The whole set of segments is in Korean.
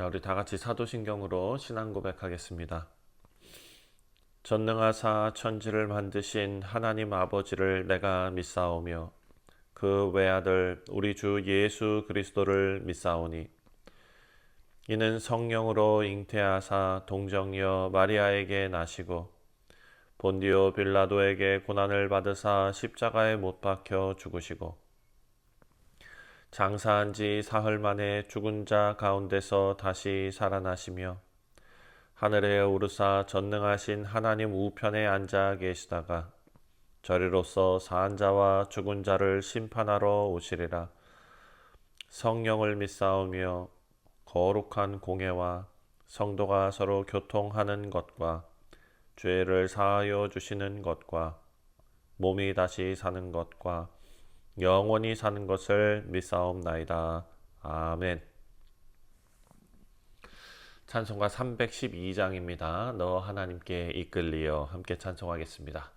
자, 우리 다 같이 사도신경으로 신앙 고백하겠습니다. 전능하사 천지를 만드신 하나님 아버지를 내가 믿사오며 그 외아들 우리 주 예수 그리스도를 믿사오니 이는 성령으로 잉태하사 동정녀 마리아에게 나시고 본디오 빌라도에게 고난을 받으사 십자가에 못 박혀 죽으시고 장사한 지 사흘 만에 죽은 자 가운데서 다시 살아나시며 하늘에 오르사 전능하신 하나님 우편에 앉아 계시다가 저리로서 사한 자와 죽은 자를 심판하러 오시리라. 성령을 믿사오며 거룩한 공예와 성도가 서로 교통하는 것과 죄를 사하여 주시는 것과 몸이 다시 사는 것과 영원히 사는 것을 믿사옵나이다. 아멘. 찬송가 312장입니다. 너 하나님께 이끌리어 함께 찬송하겠습니다.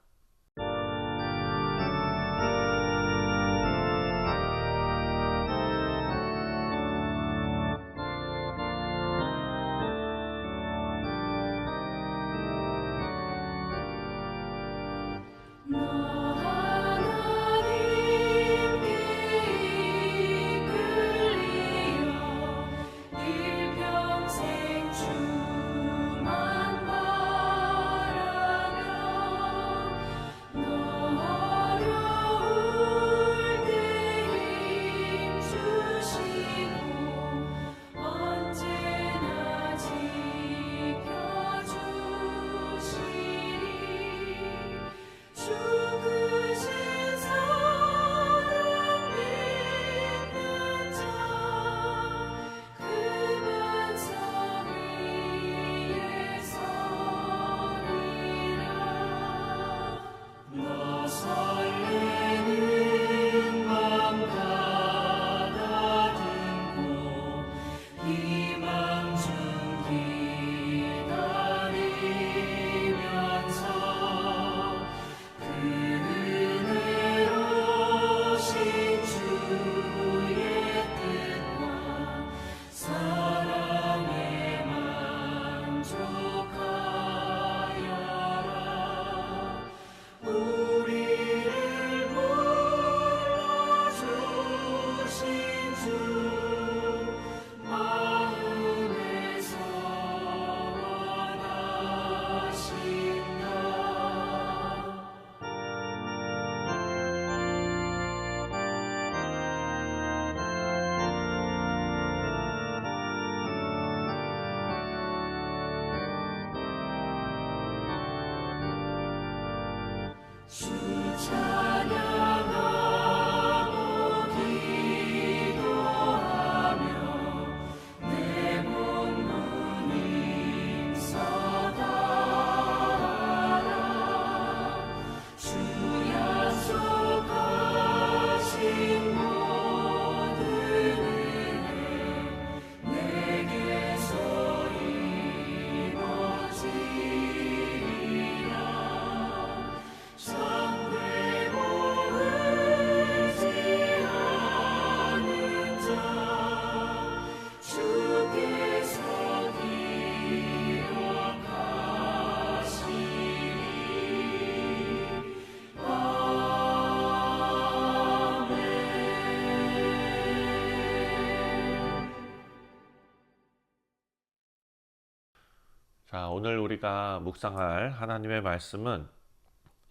자, 오늘 우리가 묵상할 하나님의 말씀은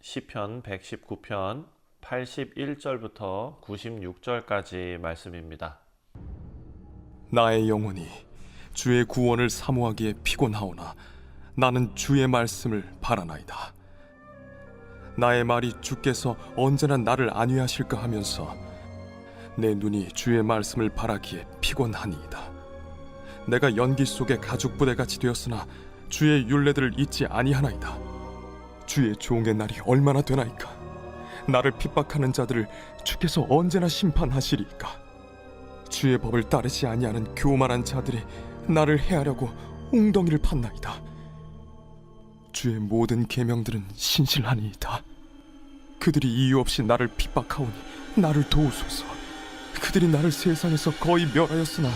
시편 119편 81절부터 96절까지 말씀입니다. 나의 영혼이 주의 구원을 사모하기에 피곤하오나 나는 주의 말씀을 바라나이다. 나의 말이 주께서 언제나 나를 안위하실까 하면서 내 눈이 주의 말씀을 바라기에 피곤하니이다. 내가 연기 속에 가죽 부대같이 되었으나 주의 율례들을 잊지 아니하나이다. 주의 종의 날이 얼마나 되나이까. 나를 핍박하는 자들을 주께서 언제나 심판하시리이까. 주의 법을 따르지 아니하는 교만한 자들이 나를 해하려고 웅덩이를 팠나이다. 주의 모든 계명들은 신실하니이다. 그들이 이유 없이 나를 핍박하오니 나를 도우소서. 그들이 나를 세상에서 거의 멸하였으나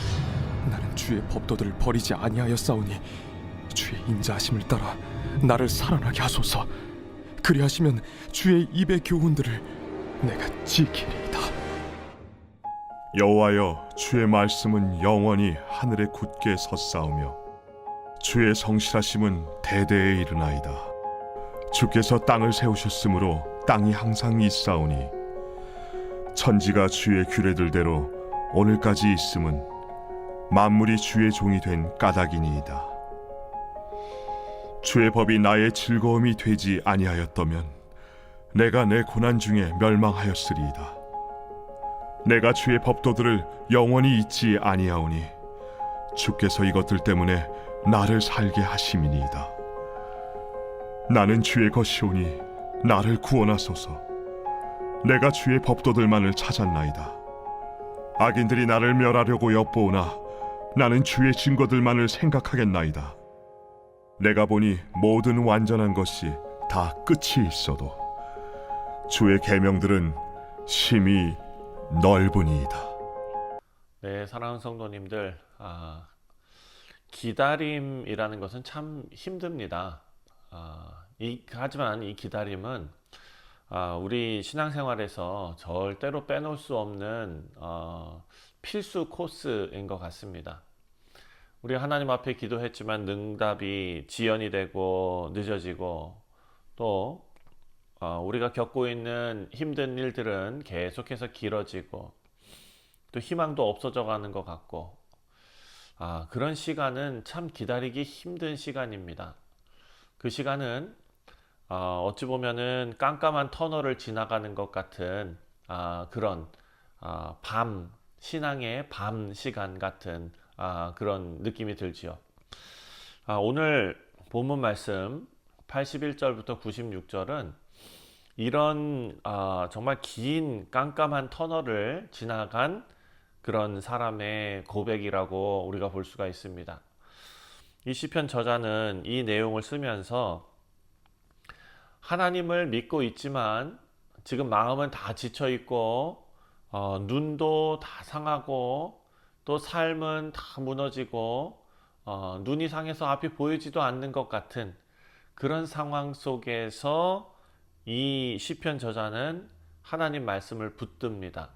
나는 주의 주의 법도들을 버리지 아니하였사오니 주의 인자하심을 따라 나를 살아나게 하소서. 그리하시면 주의 입의 교훈들을 내가 지키리이다. 여호와여, 주의 말씀은 영원히 하늘에 굳게 섰사오며 주의 성실하심은 대대에 이르나이다. 주께서 땅을 세우셨으므로 땅이 항상 있사오니 천지가 주의 규례들대로 오늘까지 있음은 만물이 주의 종이 된 까닭이니이다. 주의 법이 나의 즐거움이 되지 아니하였다면 내가 내 고난 중에 멸망하였으리이다. 내가 주의 법도들을 영원히 잊지 아니하오니 주께서 이것들 때문에 나를 살게 하심이니이다. 나는 주의 것이오니 나를 구원하소서. 내가 주의 법도들만을 찾았나이다. 악인들이 나를 멸하려고 엿보오나 나는 주의 증거들만을 생각하겠나이다. 내가 보니 모든 완전한 것이 다 끝이 있어도 주의 계명들은 심히 넓으니이다. 네, 사랑하는 성도님들, 기다림이라는 것은 참 힘듭니다. 하지만 이 기다림은 우리 신앙생활에서 절대로 빼놓을 수 없는 필수 코스인 것 같습니다. 우리 하나님 앞에 기도했지만 응답이 지연이 되고 늦어지고 또 우리가 겪고 있는 힘든 일들은 계속해서 길어지고 또 희망도 없어져 가는 것 같고 그런 시간은 참 기다리기 힘든 시간입니다. 그 시간은 어찌 보면은 깜깜한 터널을 지나가는 것 같은 그런 신앙의 밤 시간 같은 그런 느낌이 들지요. 오늘 본문 말씀 81절부터 96절은 이런 정말 긴 깜깜한 터널을 지나간 그런 사람의 고백이라고 우리가 볼 수가 있습니다. 이 시편 저자는 이 내용을 쓰면서 하나님을 믿고 있지만 지금 마음은 다 지쳐 있고 눈도 다 상하고 또 삶은 다 무너지고 눈이 상해서 앞이 보이지도 않는 것 같은 그런 상황 속에서 이 시편 저자는 하나님 말씀을 붙듭니다.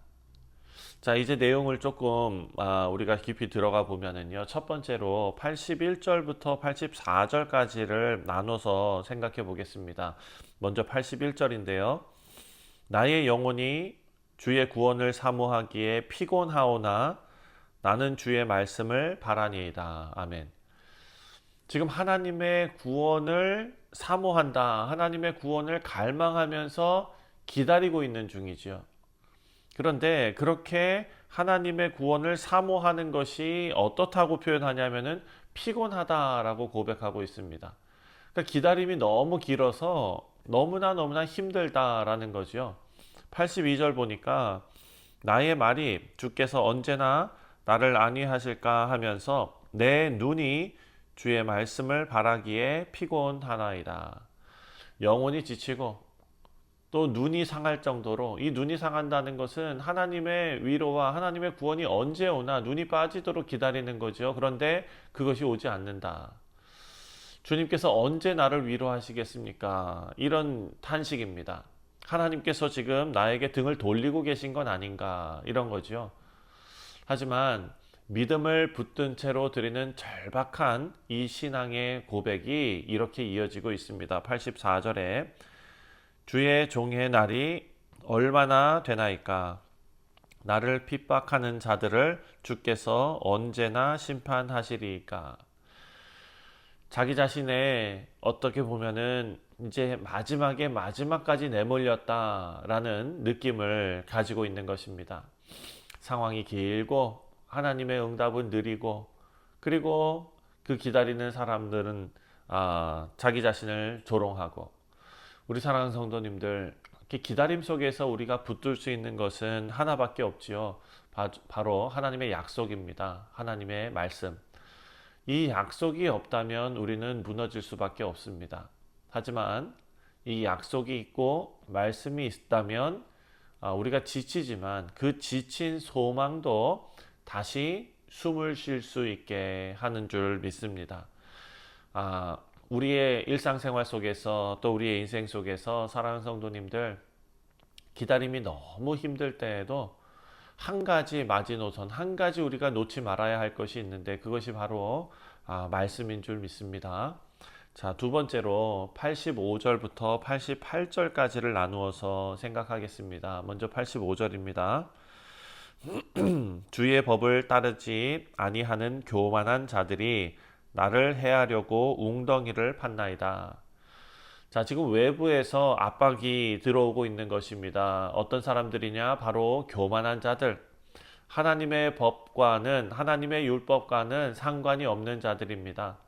자, 이제 내용을 조금 우리가 깊이 들어가 보면은요. 첫 번째로 81절부터 84절까지를 나눠서 생각해 보겠습니다. 먼저 81절인데요. 나의 영혼이 주의 구원을 사모하기에 피곤하오나 나는 주의 말씀을 바라니이다. 아멘. 지금 하나님의 구원을 사모한다. 하나님의 구원을 갈망하면서 기다리고 있는 중이지요. 그런데 그렇게 하나님의 구원을 사모하는 것이 어떻다고 표현하냐면은 피곤하다라고 고백하고 있습니다. 그러니까 기다림이 너무 길어서 너무나 힘들다라는 거죠. 82절 보니까 나의 말이 주께서 언제나 나를 안위하실까 하면서 내 눈이 주의 말씀을 바라기에 피곤하나이다. 영혼이 지치고 또 눈이 상할 정도로, 이 눈이 상한다는 것은 하나님의 위로와 하나님의 구원이 언제 오나 눈이 빠지도록 기다리는 거죠. 그런데 그것이 오지 않는다. 주님께서 언제 나를 위로하시겠습니까? 이런 탄식입니다. 하나님께서 지금 나에게 등을 돌리고 계신 건 아닌가, 이런 거죠. 하지만 믿음을 붙든 채로 드리는 절박한 이 신앙의 고백이 이렇게 이어지고 있습니다. 84절에 주의 종의 날이 얼마나 되나이까? 나를 핍박하는 자들을 주께서 언제나 심판하시리이까? 자기 자신의 어떻게 보면은 이제 마지막까지 내몰렸다라는 느낌을 가지고 있는 것입니다. 상황이 길고 하나님의 응답은 느리고, 그리고 그 기다리는 사람들은 자기 자신을 조롱하고, 우리 사랑하는 성도님들, 이렇게 기다림 속에서 우리가 붙들 수 있는 것은 하나밖에 없지요. 바로 하나님의 약속입니다. 하나님의 말씀. 이 약속이 없다면 우리는 무너질 수밖에 없습니다. 하지만 이 약속이 있고 말씀이 있다면 우리가 지치지만 그 지친 소망도 다시 숨을 쉴 수 있게 하는 줄 믿습니다. 우리의 일상생활 속에서 또 우리의 인생 속에서 사랑하는 성도님들, 기다림이 너무 힘들 때에도 한 가지 마지노선, 한 가지 우리가 놓지 말아야 할 것이 있는데 그것이 바로 말씀인 줄 믿습니다. 자, 두 번째로 85절부터 88절까지를 나누어서 생각하겠습니다. 먼저 85절입니다. 주의 법을 따르지 아니하는 교만한 자들이 나를 해하려고 웅덩이를 팠나이다. 자, 지금 외부에서 압박이 들어오고 있는 것입니다. 어떤 사람들이냐? 바로 교만한 자들. 하나님의 법과는, 하나님의 율법과는 상관이 없는 자들입니다.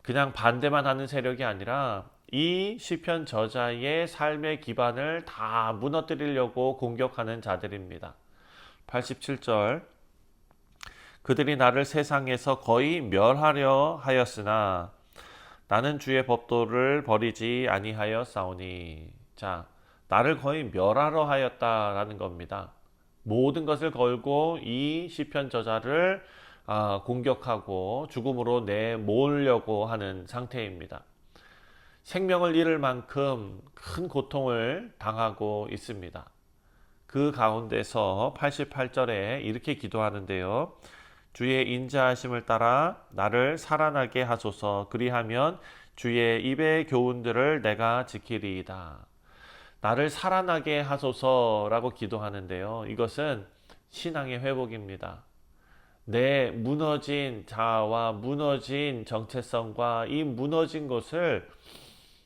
그냥 반대만 하는 세력이 아니라 이 시편 저자의 삶의 기반을 다 무너뜨리려고 공격하는 자들입니다. 87절. 그들이 나를 세상에서 거의 멸하려 하였으나 나는 주의 법도를 버리지 아니하였사오니. 자, 나를 거의 멸하러 하였다라는 겁니다. 모든 것을 걸고 이 시편 저자를 공격하고 죽음으로 내몰려고 하는 상태입니다. 생명을 잃을 만큼 큰 고통을 당하고 있습니다. 그 가운데서 88절에 이렇게 기도하는데요. 주의 인자하심을 따라 나를 살아나게 하소서. 그리하면 주의 입의 교훈들을 내가 지키리이다. 나를 살아나게 하소서라고 기도하는데요. 이것은 신앙의 회복입니다. 내 무너진 자아와 무너진 정체성과 이 무너진 것을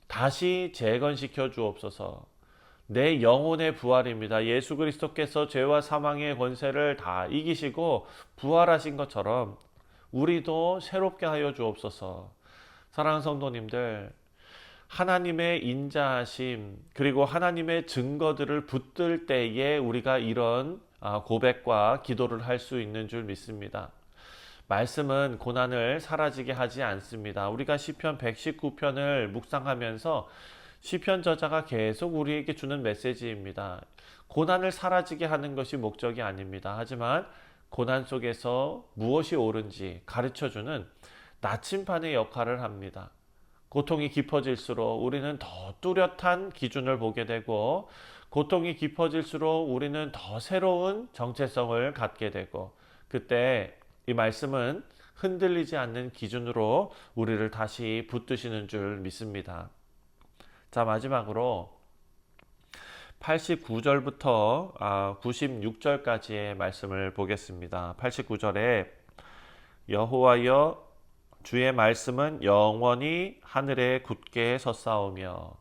다시 재건시켜 주옵소서. 내 영혼의 부활입니다. 예수 그리스도께서 죄와 사망의 권세를 다 이기시고 부활하신 것처럼 우리도 새롭게 하여 주옵소서. 사랑하는 성도님들, 하나님의 인자하심 그리고 하나님의 증거들을 붙들 때에 우리가 이런 고백과 기도를 할 수 있는 줄 믿습니다. 말씀은 고난을 사라지게 하지 않습니다. 우리가 시편 119편을 묵상하면서 시편 저자가 계속 우리에게 주는 메시지입니다. 고난을 사라지게 하는 것이 목적이 아닙니다. 하지만 고난 속에서 무엇이 옳은지 가르쳐주는 나침반의 역할을 합니다. 고통이 깊어질수록 우리는 더 뚜렷한 기준을 보게 되고 고통이 깊어질수록 우리는 더 새로운 정체성을 갖게 되고 그때 이 말씀은 흔들리지 않는 기준으로 우리를 다시 붙드시는 줄 믿습니다. 자, 마지막으로 89절부터 96절까지의 말씀을 보겠습니다. 89절에 여호와여 주의 말씀은 영원히 하늘에 굳게 섰사오며.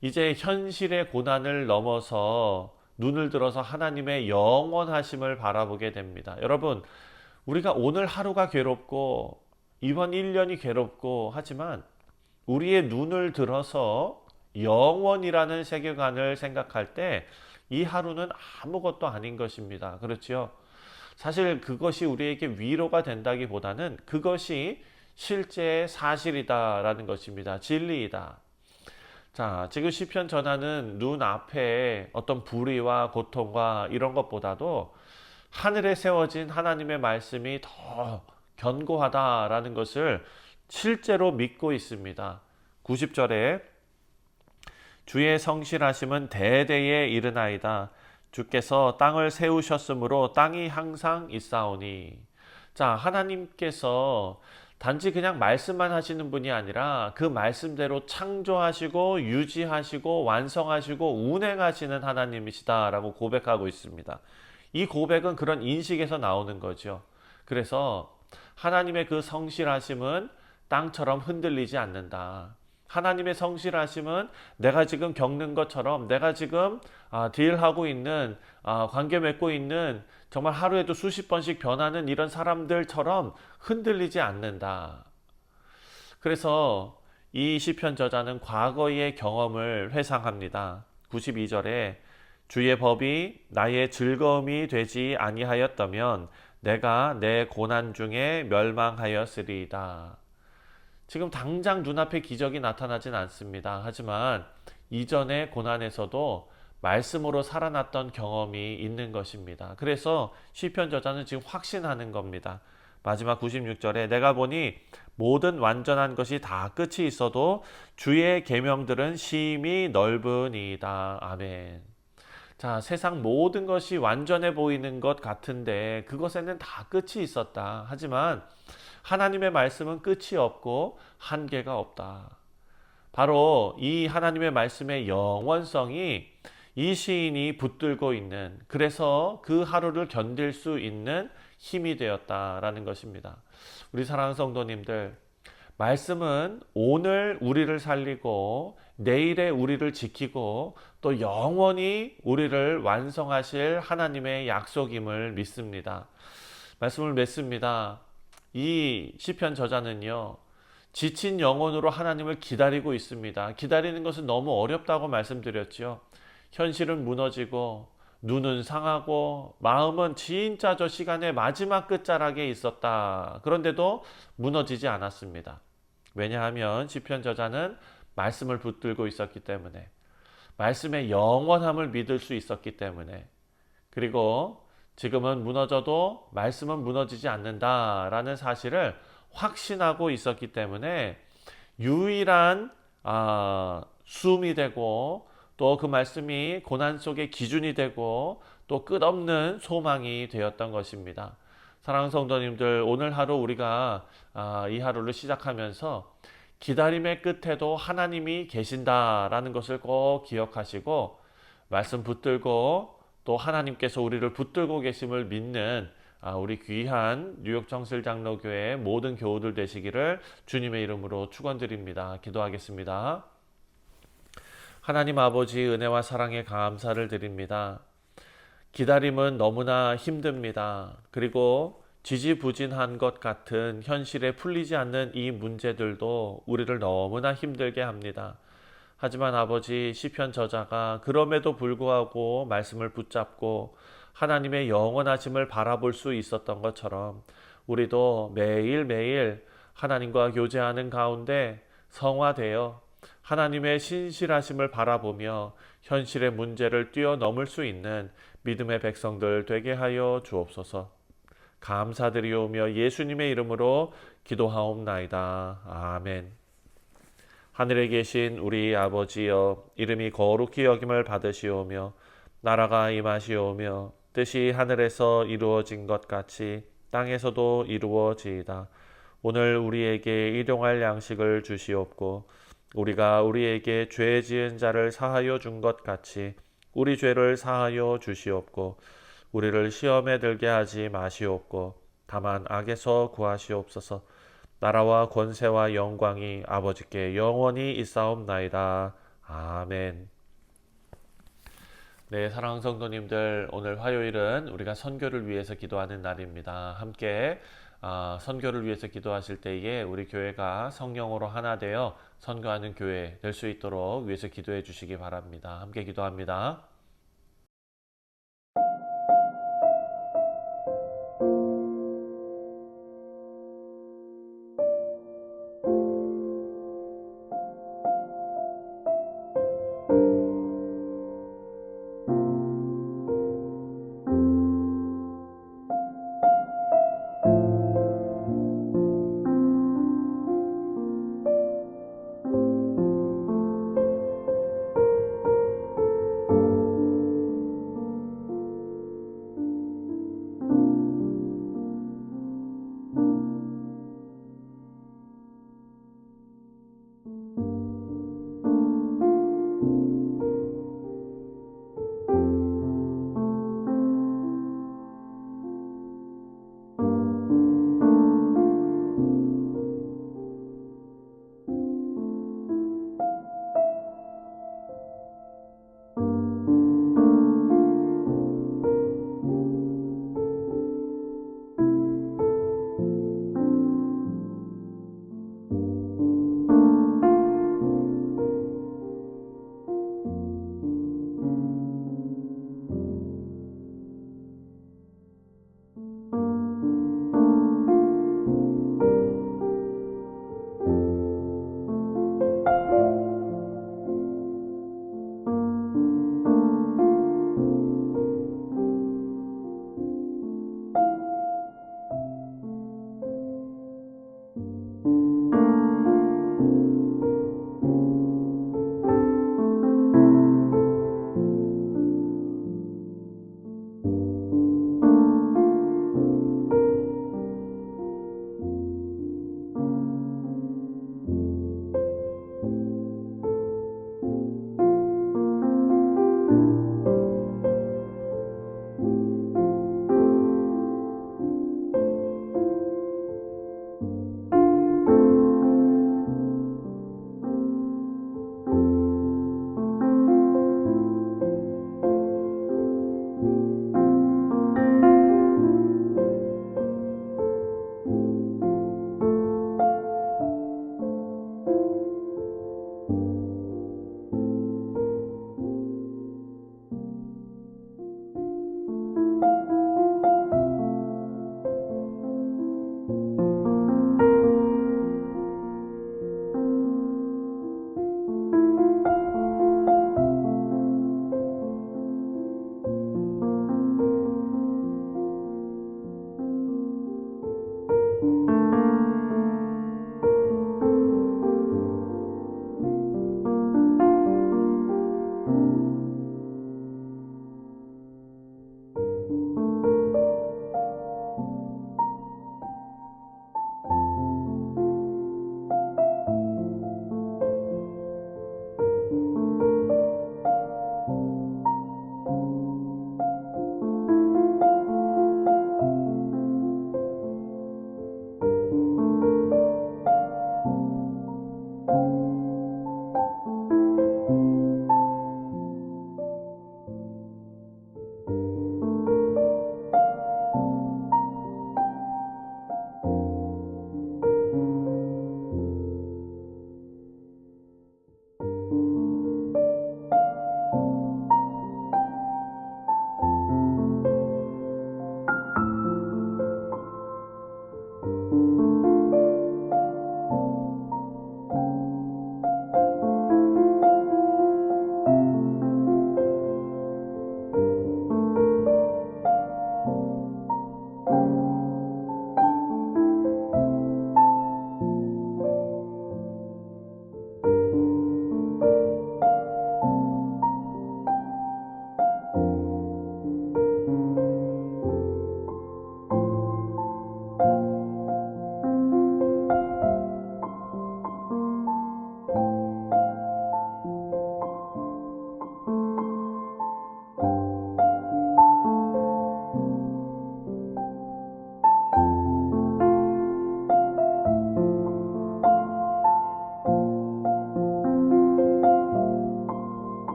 이제 현실의 고난을 넘어서 눈을 들어서 하나님의 영원하심을 바라보게 됩니다. 여러분, 우리가 오늘 하루가 괴롭고 이번 1년이 괴롭고 하지만 우리의 눈을 들어서 영원이라는 세계관을 생각할 때 이 하루는 아무것도 아닌 것입니다. 그렇죠? 사실 그것이 우리에게 위로가 된다기보다는 그것이 실제 사실이다라는 것입니다. 진리이다. 자, 지금 시편 전하는 눈앞에 어떤 불의와 고통과 이런 것보다도 하늘에 세워진 하나님의 말씀이 더 견고하다라는 것을 실제로 믿고 있습니다. 90절에 주의 성실하심은 대대에 이르나이다. 주께서 땅을 세우셨으므로 땅이 항상 있사오니. 자, 하나님께서 단지 그냥 말씀만 하시는 분이 아니라 그 말씀대로 창조하시고 유지하시고 완성하시고 운행하시는 하나님이시다라고 고백하고 있습니다. 이 고백은 그런 인식에서 나오는 거죠. 그래서 하나님의 그 성실하심은 땅처럼 흔들리지 않는다. 하나님의 성실하심은 내가 지금 겪는 것처럼 내가 지금 딜하고 있는 관계 맺고 있는 정말 하루에도 수십 번씩 변하는 이런 사람들처럼 흔들리지 않는다. 그래서 이 시편 저자는 과거의 경험을 회상합니다. 92절에 주의 법이 나의 즐거움이 되지 아니하였다면 내가 내 고난 중에 멸망하였으리이다. 지금 당장 눈앞에 기적이 나타나진 않습니다. 하지만 이전의 고난에서도 말씀으로 살아났던 경험이 있는 것입니다. 그래서 시편 저자는 지금 확신하는 겁니다. 마지막 96절에 내가 보니 모든 완전한 것이 다 끝이 있어도 주의 계명들은 심히 넓으니이다. 아멘. 자, 세상 모든 것이 완전해 보이는 것 같은데 그것에는 다 끝이 있었다. 하지만 하나님의 말씀은 끝이 없고 한계가 없다. 바로 이 하나님의 말씀의 영원성이 이 시인이 붙들고 있는, 그래서 그 하루를 견딜 수 있는 힘이 되었다라는 것입니다. 우리 사랑하는 성도님들, 말씀은 오늘 우리를 살리고 내일의 우리를 지키고 또 영원히 우리를 완성하실 하나님의 약속임을 믿습니다. 말씀을 맺습니다. 이 시편 저자는요, 지친 영혼으로 하나님을 기다리고 있습니다. 기다리는 것은 너무 어렵다고 말씀드렸죠. 현실은 무너지고 눈은 상하고 마음은 진짜 저 시간의 마지막 끝자락에 있었다. 그런데도 무너지지 않았습니다. 왜냐하면 시편 저자는 말씀을 붙들고 있었기 때문에, 말씀의 영원함을 믿을 수 있었기 때문에, 그리고 지금은 무너져도 말씀은 무너지지 않는다라는 사실을 확신하고 있었기 때문에 유일한 숨이 되고 또 그 말씀이 고난 속의 기준이 되고 또 끝없는 소망이 되었던 것입니다. 사랑하는 성도님들, 오늘 하루 우리가 이 하루를 시작하면서 기다림의 끝에도 하나님이 계신다라는 것을 꼭 기억하시고 말씀 붙들고 또 하나님께서 우리를 붙들고 계심을 믿는 우리 귀한 뉴욕 정슬장로교회 모든 교우들 되시기를 주님의 이름으로 축원드립니다. 기도하겠습니다. 하나님 아버지, 은혜와 사랑에 감사를 드립니다. 기다림은 너무나 힘듭니다. 그리고 지지부진한 것 같은 현실에 풀리지 않는 이 문제들도 우리를 너무나 힘들게 합니다. 하지만 아버지, 시편 저자가 그럼에도 불구하고 말씀을 붙잡고 하나님의 영원하심을 바라볼 수 있었던 것처럼 우리도 매일매일 하나님과 교제하는 가운데 성화되어 하나님의 신실하심을 바라보며 현실의 문제를 뛰어넘을 수 있는 믿음의 백성들 되게 하여 주옵소서. 감사드리오며 예수님의 이름으로 기도하옵나이다. 아멘. 하늘에 계신 우리 아버지여, 이름이 거룩히 여김을 받으시오며 나라가 임하시오며 뜻이 하늘에서 이루어진 것 같이 땅에서도 이루어지이다. 오늘 우리에게 일용할 양식을 주시옵고 우리가 우리에게 죄 지은 자를 사하여 준 것 같이 우리 죄를 사하여 주시옵고 우리를 시험에 들게 하지 마시옵고 다만 악에서 구하시옵소서. 나라와 권세와 영광이 아버지께 영원히 있사옵나이다. 아멘. 네, 사랑하는 성도님들, 오늘 화요일은 우리가 선교를 위해서 기도하는 날입니다. 함께 선교를 위해서 기도하실 때에 우리 교회가 성령으로 하나 되어 선교하는 교회 될 수 있도록 위해서 기도해 주시기 바랍니다. 함께 기도합니다.